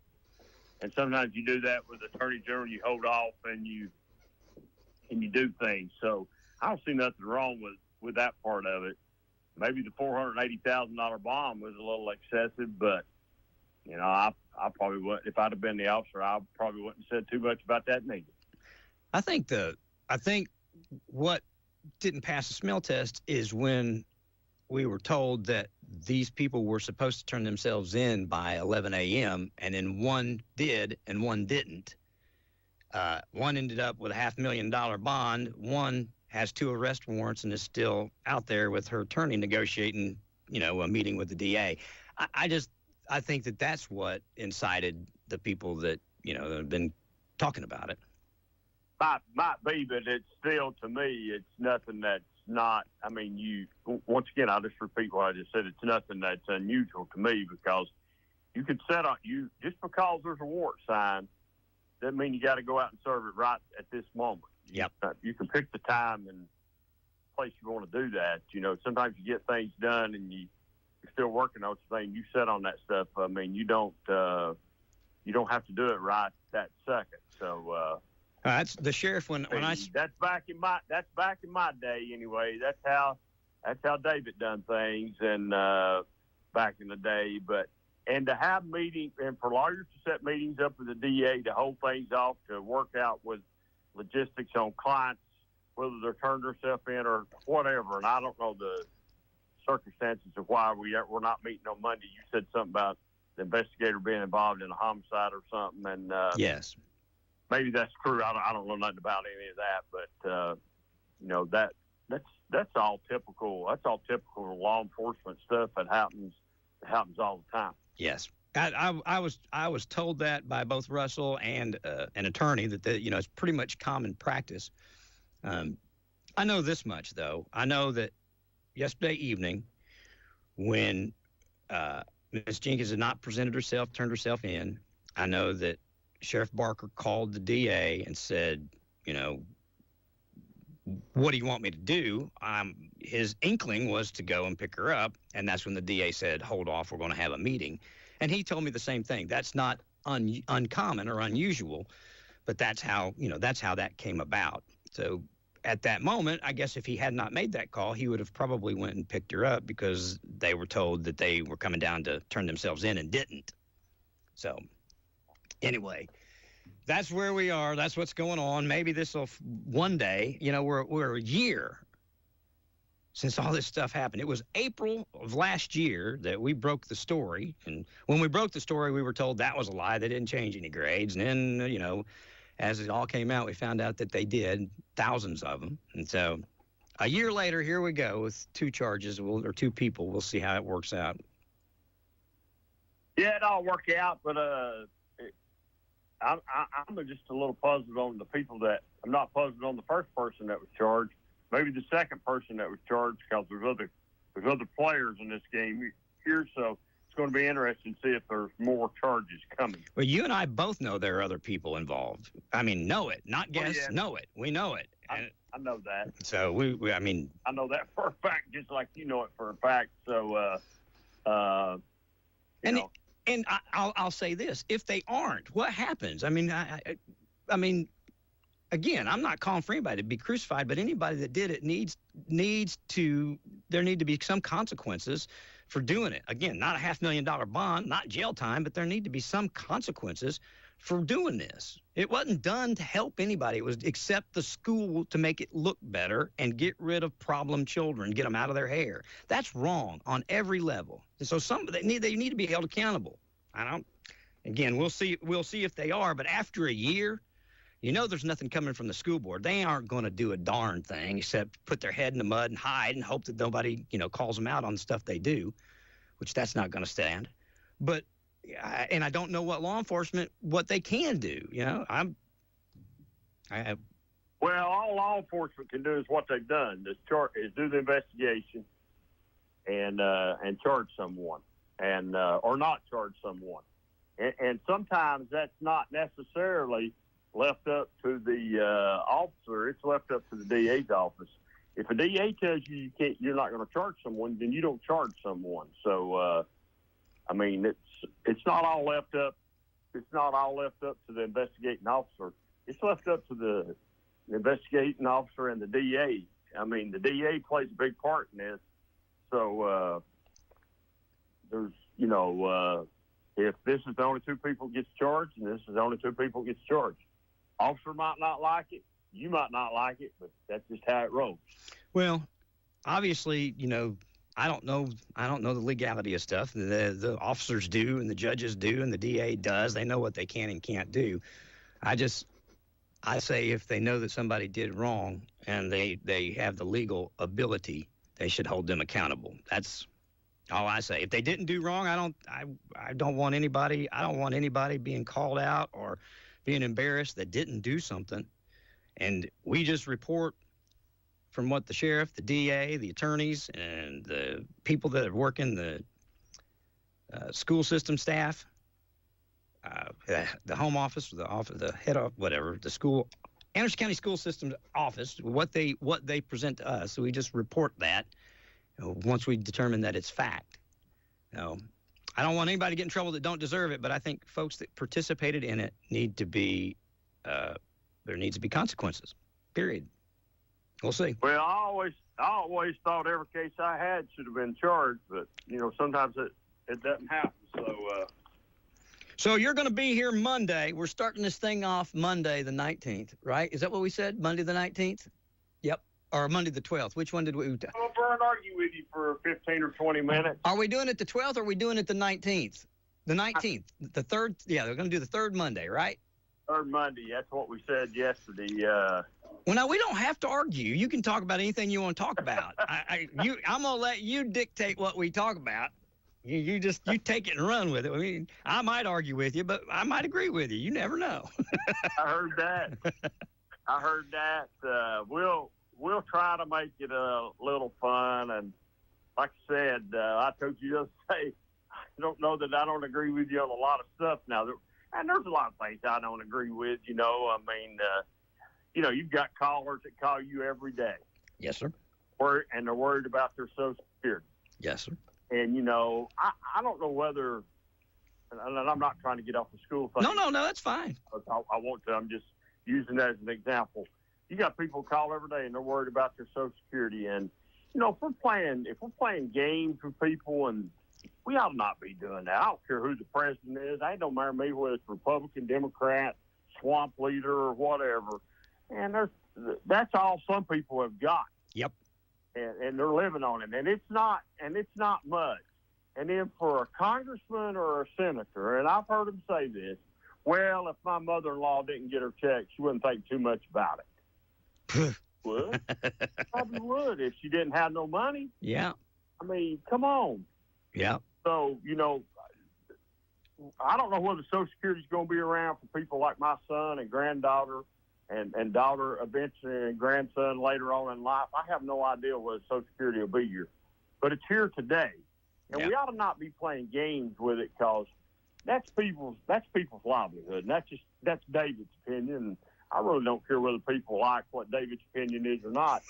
And sometimes you do that with the Attorney General. You hold off and you do things. So I don't see nothing wrong with that part of it. Maybe the $480,000 bond was a little excessive, but I probably wouldn't. If I'd have been the officer, I probably wouldn't have said too much about that neither. I think what didn't pass the smell test is when we were told that these people were supposed to turn themselves in by 11 a.m. and then one did and one didn't. One ended up with a $500,000 bond. One has 2 arrest warrants and is still out there with her attorney negotiating, a meeting with the DA. I think that's what incited the people that, that have been talking about it. Might be, but it's still, to me, it's nothing that's not, once again, I'll just repeat what I just said. It's nothing that's unusual to me, because you could set up, just because there's a warrant signed, doesn't mean you got to go out and serve it right at this moment. Yep. You can pick the time and place you want to do that. Sometimes you get things done and you're still working on something. You set on that stuff. You don't have to do it right that second. So that's the sheriff that's back in my day anyway. That's how David done things and back in the day. And to have meetings and for lawyers to set meetings up with the DA to hold things off, to work out with logistics on clients whether they're turned themselves in or whatever. And I don't know the circumstances of why we're not meeting on Monday. You said something about the investigator being involved in a homicide or something, and yes, maybe that's true. I don't know nothing about any of that, but you know, that's all typical. That's all typical law enforcement stuff that happens all the time. Yes. I was told that by both Russell and an attorney that it's pretty much common practice. I know this much though. I know that yesterday evening, when Ms. Jenkins had not turned herself in, I know that Sheriff Barker called the DA and said, what do you want me to do? His inkling was to go and pick her up, and that's when the DA said, hold off, we're going to have a meeting. And he told me the same thing. That's not uncommon or unusual, but that's how that came about. So at that moment, I guess if he had not made that call, he would have probably went and picked her up because they were told that they were coming down to turn themselves in and didn't. So anyway, that's where we are. That's what's going on. Maybe this will one day, we're a year since all this stuff happened. It was April of last year that we broke the story. And when we broke the story, we were told that was a lie. They didn't change any grades. And then, as it all came out, we found out that they did, thousands of them. And so a year later, here we go with two charges or two people. We'll see how it works out. Yeah, it all work out, but I'm just a little puzzled on the people that – I'm not puzzled on the first person that was charged. Maybe the second person that was charged, because there's other players in this game here, so it's going to be interesting to see if there's more charges coming. Well, you and I both know there are other people involved. I mean, know it, not guess, know it. We know it. I know that. So I know that for a fact, just like you know it for a fact. So, And I'll say this: if they aren't, what happens? I mean, again, I'm not calling for anybody to be crucified, but anybody that did it there need to be some consequences for doing it. Again, not a $500,000 bond, not jail time, but there need to be some consequences for doing this. It wasn't done to help anybody. It was except the school to make it look better and get rid of problem children, get them out of their hair. That's wrong on every level. And so they need to be held accountable. Again, we'll see if they are, but after a year, there's nothing coming from the school board. They aren't going to do a darn thing except put their head in the mud and hide and hope that nobody, calls them out on the stuff they do, which that's not going to stand. But, and I don't know what they can do. Well, all law enforcement can do is what they've done. Is do the investigation and charge someone, and or not charge someone. And sometimes that's not necessarily left up to the officer. It's left up to the DA's office. If a DA tells you you're not going to charge someone, then you don't charge someone. So, it's not all left up. It's not all left up to the investigating officer. It's left up to the investigating officer and the DA. The DA plays a big part in this. So, there's, if this is the only two people gets charged, and this is the only two people gets charged. Officer might not like it. You might not like it, but that's just how it rolls. Well, obviously, I don't know the legality of stuff. The officers do, and the judges do, and the DA does. They know what they can and can't do. I say if they know that somebody did wrong and they have the legal ability, they should hold them accountable. That's all I say. If they didn't do wrong, I don't want anybody being called out or being embarrassed that didn't do something. And we just report from what the sheriff, the DA, the attorneys, and the people that are working the school system staff, the home office, the head of whatever, the school, Anderson County School System office, what they present to us. So we just report that once we determine that it's fact. I don't want anybody to get in trouble that don't deserve it, but I think folks that participated in it need to be, there needs to be consequences, period. We'll see. Well, I always thought every case I had should have been charged, but, sometimes it doesn't happen. So you're going to be here Monday. We're starting this thing off Monday the 19th, right? Is that what we said? Monday the 19th? Yep. Or Monday the 12th. Which one did we? I'm going to argue with you for 15 or 20 minutes. Are we doing it the 12th or are we doing it the 19th? The 19th. The third. Yeah, they're going to do the third Monday, right? Third Monday. That's what we said yesterday. Well, now we don't have to argue. You can talk about anything you want to talk about. I'm going to let you dictate what we talk about. You take it and run with it. I mean, I might argue with you, but I might agree with you. You never know. I heard that. We'll try to make it a little fun. And like I said, I told you the other day, I don't know that I don't agree with you on a lot of stuff now. And there's a lot of things I don't agree with, I mean, you've got callers that call you every day. Yes, sir. And they're worried about their Social Security. Yes, sir. And, I don't know whether, and I'm not trying to get off the school thing. No, that's fine. I want to. I'm just using that as an example. You got people call every day and they're worried about their Social Security. And, if we're playing games with people, and we ought to not be doing that. I don't care who the president is. It don't matter to me whether it's Republican, Democrat, swamp leader, or whatever. And that's all some people have got. Yep. And they're living on it, and it's not much. And then for a congressman or a senator, and I've heard them say this, well, if my mother-in-law didn't get her check, she wouldn't think too much about it. Would? Probably would if she didn't have no money. Yeah. I mean, come on. Yeah. So, I don't know whether Social Security is going to be around for people like my son and granddaughter and daughter eventually and grandson later on in life. I have no idea whether Social Security will be here. But it's here today. And we ought to not be playing games with it because that's people's livelihood. And that's David's opinion. And I really don't care whether people like what David's opinion is or not.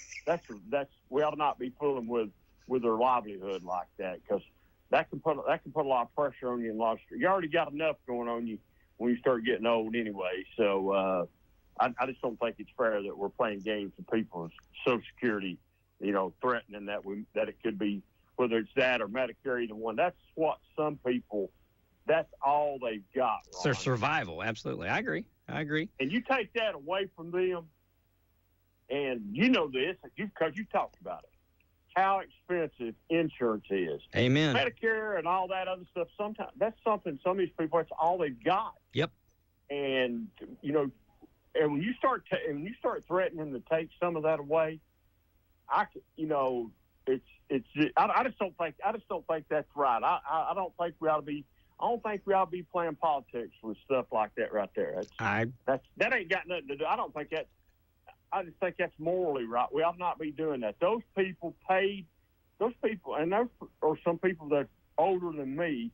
We ought to not be fooling with their livelihood like that because that can put a lot of pressure on you and you already got enough going on you when you start getting old anyway. So I just don't think it's fair that we're playing games with people's Social Security, threatening that it could be, whether it's that or Medicare, either one. That's what some people, that's all they've got. It's their survival. Absolutely. I agree. And you take that away from them, and you know this because you talked about it, how expensive insurance is. Amen. Medicare and all that other stuff, sometimes that's something, some of these people, that's all they've got. Yep. And, and when you start threatening to take some of that away, I just don't think that's right. I don't think we ought to be playing politics with stuff like that right there. That ain't got nothing to do. I just think that's morally right. We ought not be doing that. Those people, and there are some people that are older than me,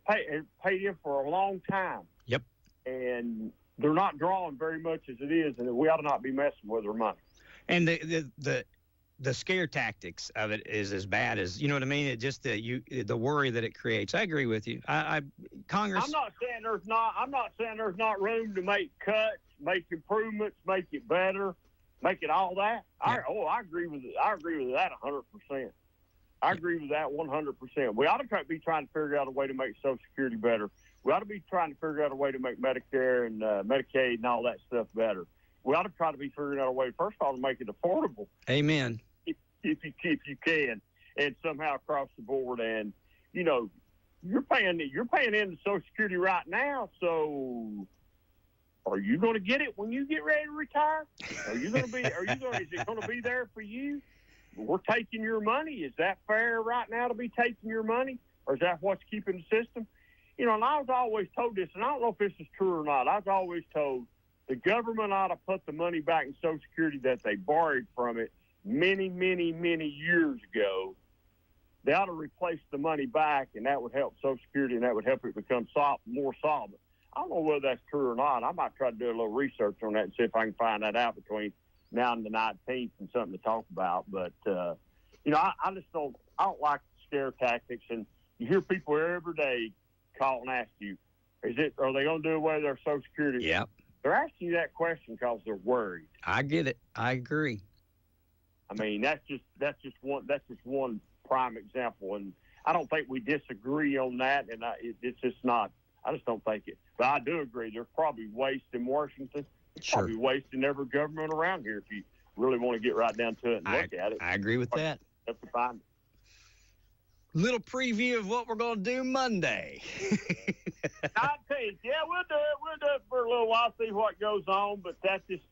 paid in for a long time. Yep. And they're not drawing very much as it is, and we ought to not be messing with their money. And the scare tactics of it is as bad as, you know what I mean? It just the worry that it creates. I agree with you. Congress. I'm not saying there's not room to make cuts, make improvements, make it better, make it all that. Yeah. I agree with it. I agree with that 100%. I agree with that 100%. We ought to be trying to figure out a way to make Social Security better. We ought to be trying to figure out a way to make Medicare and Medicaid and all that stuff better. We ought to try to be figuring out a way, first of all, to make it affordable. Amen. If you can, and somehow across the board. And you're paying into Social Security right now. So, are you going to get it when you get ready to retire? Is it going to be there for you? We're taking your money. Is that fair right now to be taking your money, or is that what's keeping the system? And I was always told this, and I don't know if this is true or not. I was always told the government ought to put the money back in Social Security that they borrowed from it many, many, many years ago. They ought to replace the money back, and that would help Social Security, and that would help it become more solvent. I don't know whether that's true or not. I might try to do a little research on that and see if I can find that out between now and the 19th and something to talk about. But, I don't like scare tactics, and you hear people every day call and ask you, are they going to do away with their Social Security? Yeah. They're asking you that question because they're worried. I get it. I agree. I mean, that's just one prime example, and I don't think we disagree on that. And it's just not. I just don't think it. But I do agree. There's probably waste in Washington. There's probably waste in every government around here. really want to get right down to it and look at it. I agree with that. Have to find it. Little preview of what we're going to do Monday. 19th. Yeah, we'll do it. We'll do it for a little while, see what goes on. But that's just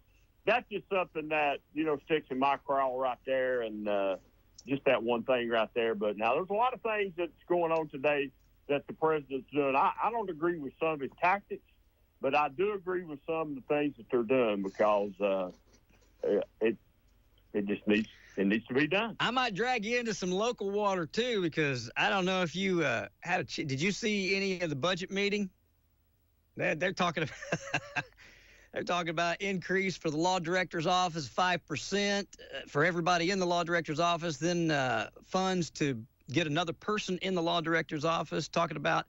something that, sticks in my craw right there, and just that one thing right there. But now there's a lot of things that's going on today that the president's doing. I don't agree with some of his tactics, but I do agree with some of the things that they're doing because it just needs to be done. I might drag you into some local water too, because I don't know if you did you see any of the budget meeting? They're talking about they're talking about increase for the law director's office 5% for everybody in the law director's office, then funds to get another person in the law director's office. Talking about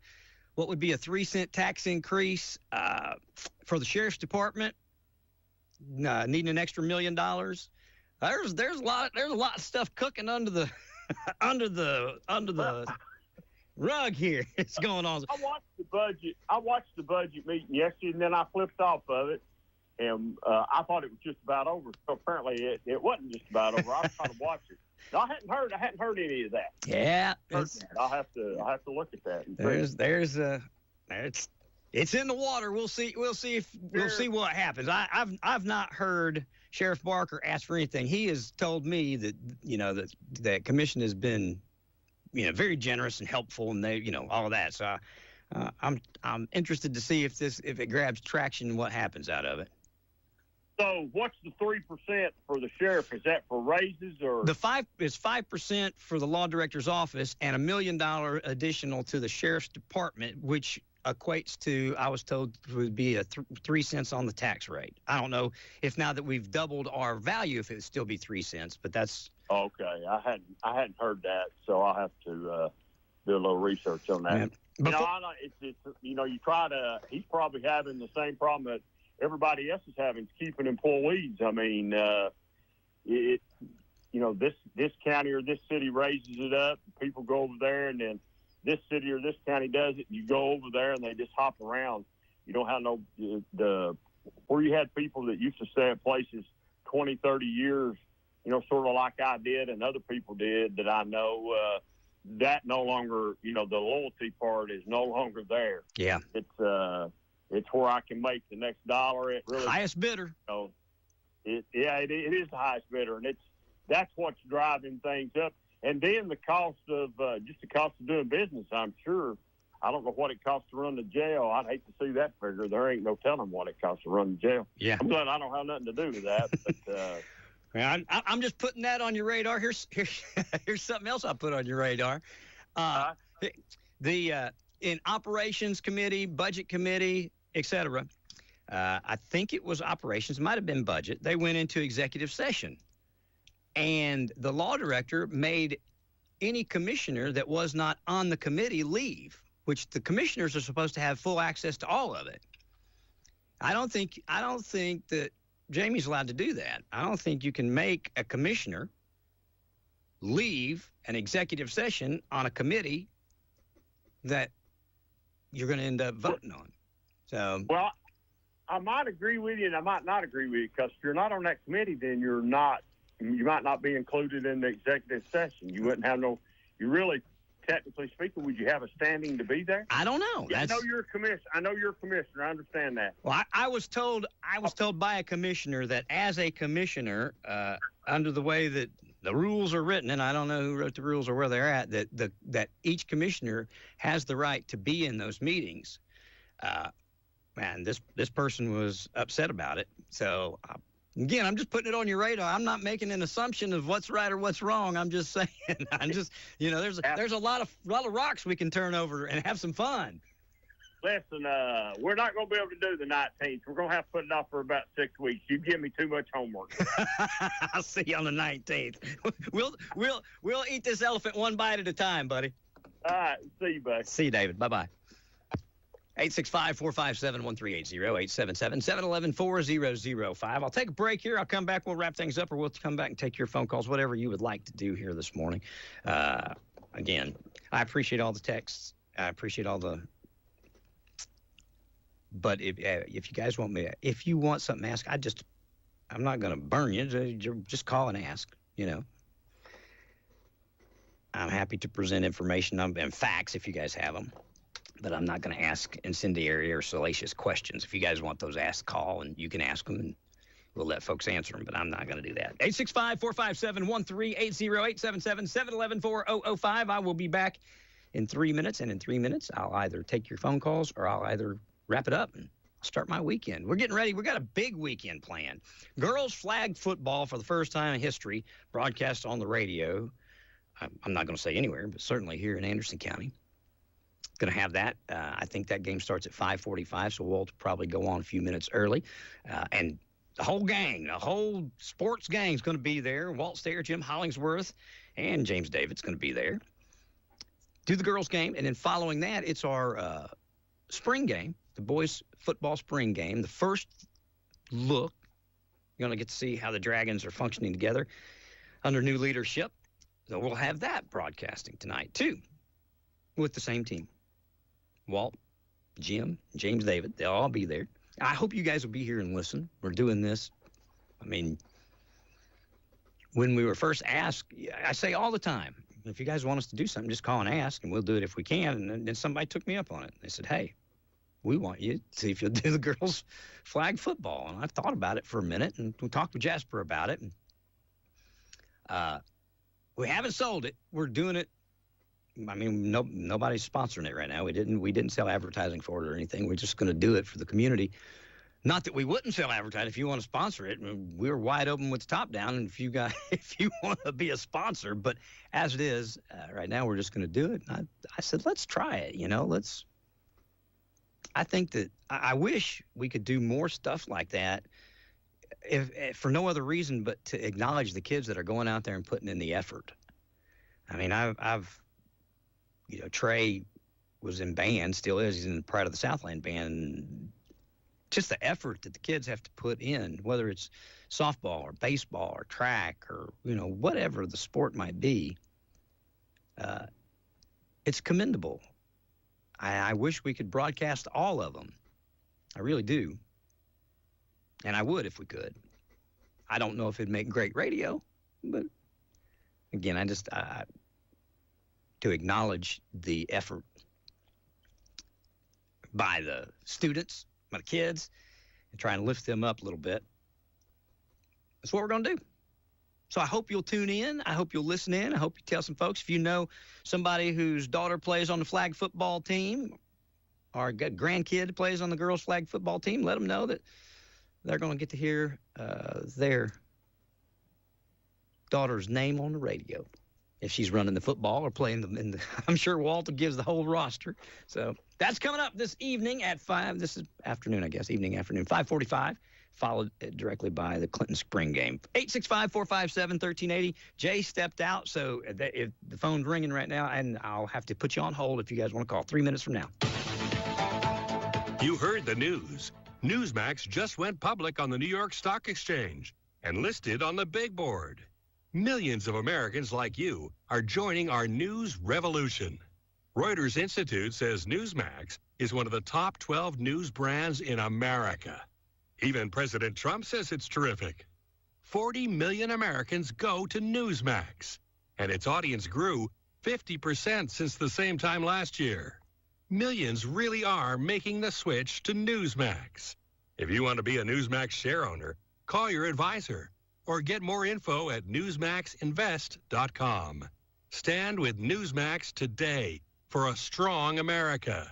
what would be a 3-cent tax increase for the sheriff's department, needing an extra $1 million. There's a lot of stuff cooking under the rug here. It's going on. I watched the budget meeting yesterday, and then I flipped off of it, and I thought it was just about over. So apparently, it wasn't just about over. I was trying to watch it. I hadn't heard any of that. Yeah, I'll have to look at that. It's in the water. We'll see what happens. I've not heard Sheriff Barker ask for anything. He has told me that that commission has been very generous and helpful, and they all of that. So I'm interested to see if it grabs traction and what happens out of it. So what's the 3% for the sheriff? Is that for raises or? The 5% for the law director's office and $1 million additional to the sheriff's department, which equates to, I was told, would be 3 cents on the tax rate. I don't know if now that we've doubled our value, if it would still be 3 cents, but that's okay. I hadn't heard that, so I'll have to do a little research on that. Yeah. You try to. He's probably having the same problem that everybody else is having, keeping employees. I mean, this county or this city raises it up, people go over there, and then this city or this county does it, and you go over there, and they just hop around. You don't have where you had people that used to stay at places 20, 30 years, sort of like I did and other people did that I know, that no longer, the loyalty part is no longer there. Yeah. It's where I can make the next dollar. It really highest bidder. It is the highest bidder, and that's what's driving things up. And then the cost of doing business. I'm sure. I don't know what it costs to run the jail. I'd hate to see that figure. There ain't no telling what it costs to run the jail. Yeah. I'm glad I don't have nothing to do with that. But I'm just putting that on your radar. Here's something else I put on your radar. In operations committee, budget committee, etc. I think it was operations, might have been budget. They went into executive session, and the law director made any commissioner that was not on the committee leave, which the commissioners are supposed to have full access to all of it. I don't think that Jamie's allowed to do that. I don't think you can make a commissioner leave an executive session on a committee that you're going to end up voting on. So, well, I might agree with you and I might not agree with you, because if you're not on that committee, then you might not be included in the executive session. You wouldn't have you really, technically speaking, would you have a standing to be there? I don't know. I know you're a commissioner. I understand that. Well, I was told by a commissioner that as a commissioner, under the way that the rules are written, and I don't know who wrote the rules or where they're at, that each commissioner has the right to be in those meetings. Man, this person was upset about it. So, again, I'm just putting it on your radar. I'm not making an assumption of what's right or what's wrong. I'm just saying, there's a lot of rocks we can turn over and have some fun. Listen, we're not going to be able to do the 19th. We're going to have to put it off for about 6 weeks. You give me too much homework. I'll see you on the 19th. We'll eat this elephant one bite at a time, buddy. All right. See you, buddy. See you, David. Bye-bye. 865-457-1380, 877-711-4005. I'll take a break here. I'll come back. We'll wrap things up, or we'll come back and take your phone calls, whatever you would like to do here this morning. Again, I appreciate all the texts. I appreciate all the... But if you guys want if you want something asked, I'm not going to burn you. Just call and ask, you know. I'm happy to present information and facts if you guys have them. But I'm not going to ask incendiary or salacious questions. If you guys want those, call, and you can ask them, and we'll let folks answer them. But I'm not going to do that. 865-457-1380, 877-711-4005. I will be back in 3 minutes, and in 3 minutes, I'll either take your phone calls or I'll either wrap it up and start my weekend. We're getting ready. We got a big weekend planned. Girls flag football for the first time in history, broadcast on the radio. I'm not going to say anywhere, but certainly here in Anderson County. Going to have that. I think that game starts at 5:45, so Walt will probably go on a few minutes early. And the whole gang, the whole sports gang is going to be there. Walt Stair, Jim Hollingsworth, and James David's going to be there. Do the girls' game, and then following that, it's our spring game, the boys' football spring game, the first look. You're going to get to see how the Dragons are functioning together under new leadership. So we'll have that broadcasting tonight, too, with the same team. Walt, Jim, James David, they'll all be there. I hope you guys will be here and listen. We're doing this. I mean, when we were first asked, I say all the time, if you guys want us to do something, just call and ask, and we'll do it if we can. And then somebody took me up on it. They said, hey, we want you to see if you'll do the girls' flag football. And I thought about it for a minute, and we talked with Jasper about it. And we haven't sold it. We're doing it. I mean, nobody's sponsoring it right now. We didn't sell advertising for it or anything. We're just going to do it for the community. Not that we wouldn't sell advertising. If you want to sponsor it, we're wide open with the top down. And if you want to be a sponsor, but as it is right now, we're just going to do it. And I said, let's try it. You know, I think that I wish we could do more stuff like that. If for no other reason but to acknowledge the kids that are going out there and putting in the effort. I mean, I've you know, Trey was in band, still is. He's in the Pride of the Southland band. Just the effort that the kids have to put in, whether it's softball or baseball or track or, you know, whatever the sport might be, it's commendable. I wish we could broadcast all of them. I really do. And I would if we could. I don't know if it'd make great radio, but again, to acknowledge the effort by the students, by the kids, and try and lift them up a little bit. That's what we're going to do. So I hope you'll tune in. I hope you'll listen in. I hope you tell some folks. If you know somebody whose daughter plays on the flag football team or a grandkid plays on the girls' flag football team, let them know that they're going to get to hear their daughter's name on the radio. If she's running the football or playing the I'm sure Walter gives the whole roster. So that's coming up this evening at 5. This is afternoon, I guess, afternoon, 5:45, followed directly by the Clinton Spring game. 865-457-1380. Jay stepped out, so if the phone's ringing right now, and I'll have to put you on hold if you guys want to call 3 minutes from now. You heard the news. Newsmax just went public on the New York Stock Exchange and listed on the big board. Millions of Americans like you are joining our news revolution. Reuters Institute says Newsmax is one of the top 12 news brands in America. Even President Trump says it's terrific. 40 million Americans go to Newsmax, and its audience grew 50% since the same time last year. Millions really are making the switch to Newsmax. If you want to be a Newsmax share owner, call your advisor or get more info at newsmaxinvest.com. Stand with Newsmax today for a strong America.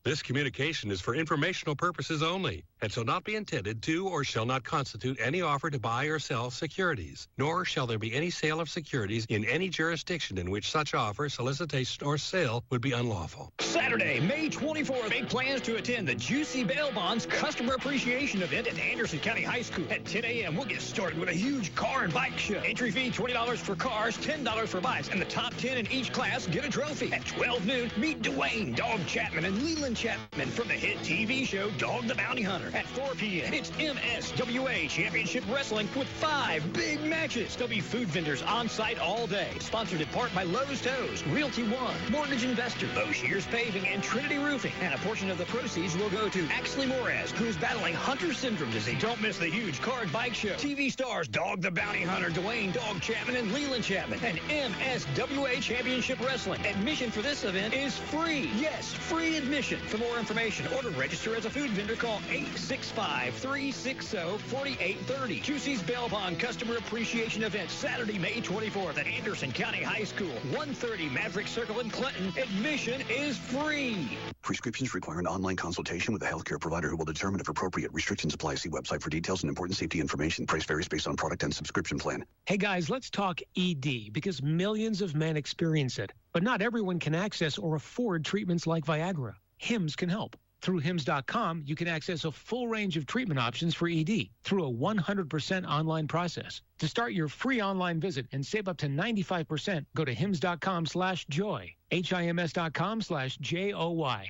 This communication is for informational purposes only and shall not be intended to or shall not constitute any offer to buy or sell securities, nor shall there be any sale of securities in any jurisdiction in which such offer, solicitation, or sale would be unlawful. Saturday, May 24th, make plans to attend the Juicy Bail Bonds Customer Appreciation Event at Anderson County High School. At 10 a.m., we'll get started with a huge car and bike show. Entry fee, $20 for cars, $10 for bikes, and the top 10 in each class get a trophy. At 12 noon, meet Dwayne, Dog Chapman, and Leland Chapman from the hit TV show Dog the Bounty Hunter. at 4 p.m. It's MSWA Championship Wrestling with 5 big matches. There'll be food vendors on site all day. Sponsored in part by Lowe's Toes, Realty One, Mortgage Investor, Boshears Paving, and Trinity Roofing. And a portion of the proceeds will go to Axley Moraz, who's battling Hunter syndrome disease. Don't miss the huge card bike show. TV stars Dog the Bounty Hunter, Dwayne Dog Chapman, and Leland Chapman. And MSWA Championship Wrestling. Admission for this event is free. Yes, free admission. For more information or to register as a food vendor, call 865-360-4830. Juicy's Bell Bond Customer Appreciation Event, Saturday, May 24th at Anderson County High School, 130 Maverick Circle in Clinton. Admission is free. Prescriptions require an online consultation with a healthcare provider who will determine if appropriate. Restrictions apply. See website for details and important safety information. Price varies based on product and subscription plan. Hey guys, let's talk ED because millions of men experience it, but not everyone can access or afford treatments like Viagra. HIMS can help. Through HIMS.com, you can access a full range of treatment options for ED through a 100% online process. To start your free online visit and save up to 95%, go to HIMS.com/joy, HIMS.com/JOY.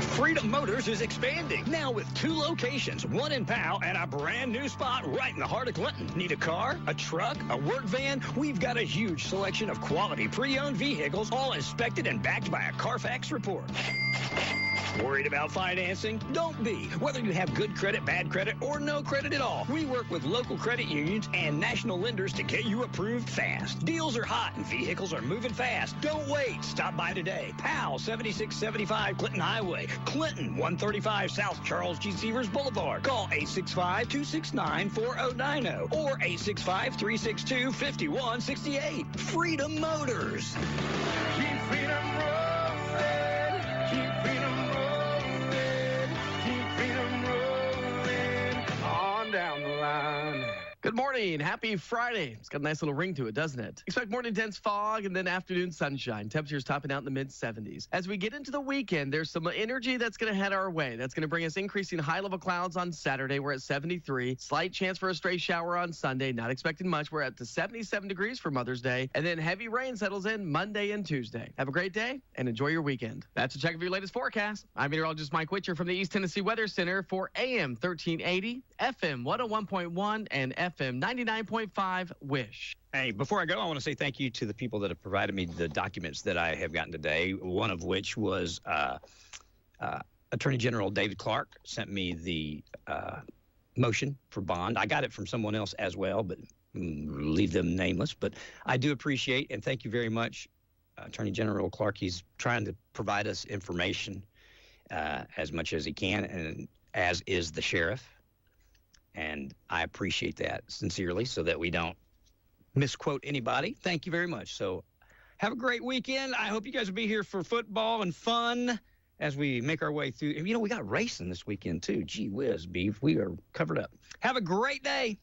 Freedom Motors is expanding, now with 2 locations, one in Powell and a brand new spot right in the heart of Clinton. Need a car, a truck, a work van? We've got a huge selection of quality pre-owned vehicles, all inspected and backed by a Carfax report. Worried about financing? Don't be. Whether you have good credit, bad credit, or no credit at all, we work with local credit unions and national lenders to get you approved fast. Deals are hot and vehicles are moving fast. Don't wait. Stop by today. Powell, 7675 Clinton Highway. Clinton, 135 South Charles G. Severs Boulevard. Call 865-269-4090 or 865-362-5168. Freedom Motors. Keep freedom rolling. Keep freedom rolling. Keep freedom rolling on down the line. Good morning. Happy Friday. It's got a nice little ring to it, doesn't it? Expect morning dense fog and then afternoon sunshine. Temperatures topping out in the mid-70s. As we get into the weekend, there's some energy that's going to head our way. That's going to bring us increasing high-level clouds on Saturday. We're at 73. Slight chance for a stray shower on Sunday. Not expecting much. We're at to 77 degrees for Mother's Day. And then heavy rain settles in Monday and Tuesday. Have a great day and enjoy your weekend. That's a check of your latest forecast. I'm meteorologist Mike Witcher from the East Tennessee Weather Center for AM 1380, FM 101.1, and FM 99.5 WYSH. Hey, before I go, I want to say thank you to the people that have provided me the documents that I have gotten today, one of which was Attorney General David Clark sent me the motion for bond. I got it from someone else as well, but leave them nameless. But I do appreciate and thank you very much, Attorney General Clark. He's trying to provide us information as much as he can, and as is the sheriff. And I appreciate that sincerely so that we don't misquote anybody. Thank you very much. So have a great weekend. I hope you guys will be here for football and fun as we make our way through. You know, we got racing this weekend, too. Gee whiz, Beef. We are covered up. Have a great day.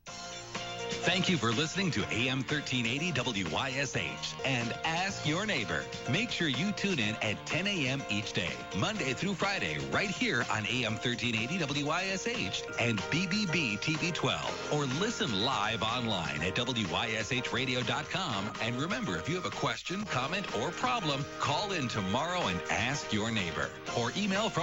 Thank you for listening to AM 1380 WYSH and Ask Your Neighbor. Make sure you tune in at 10 a.m. each day, Monday through Friday, right here on AM 1380 WYSH and BBB TV 12. Or listen live online at WYSHradio.com. And remember, if you have a question, comment, or problem, call in tomorrow and ask your neighbor. Or email from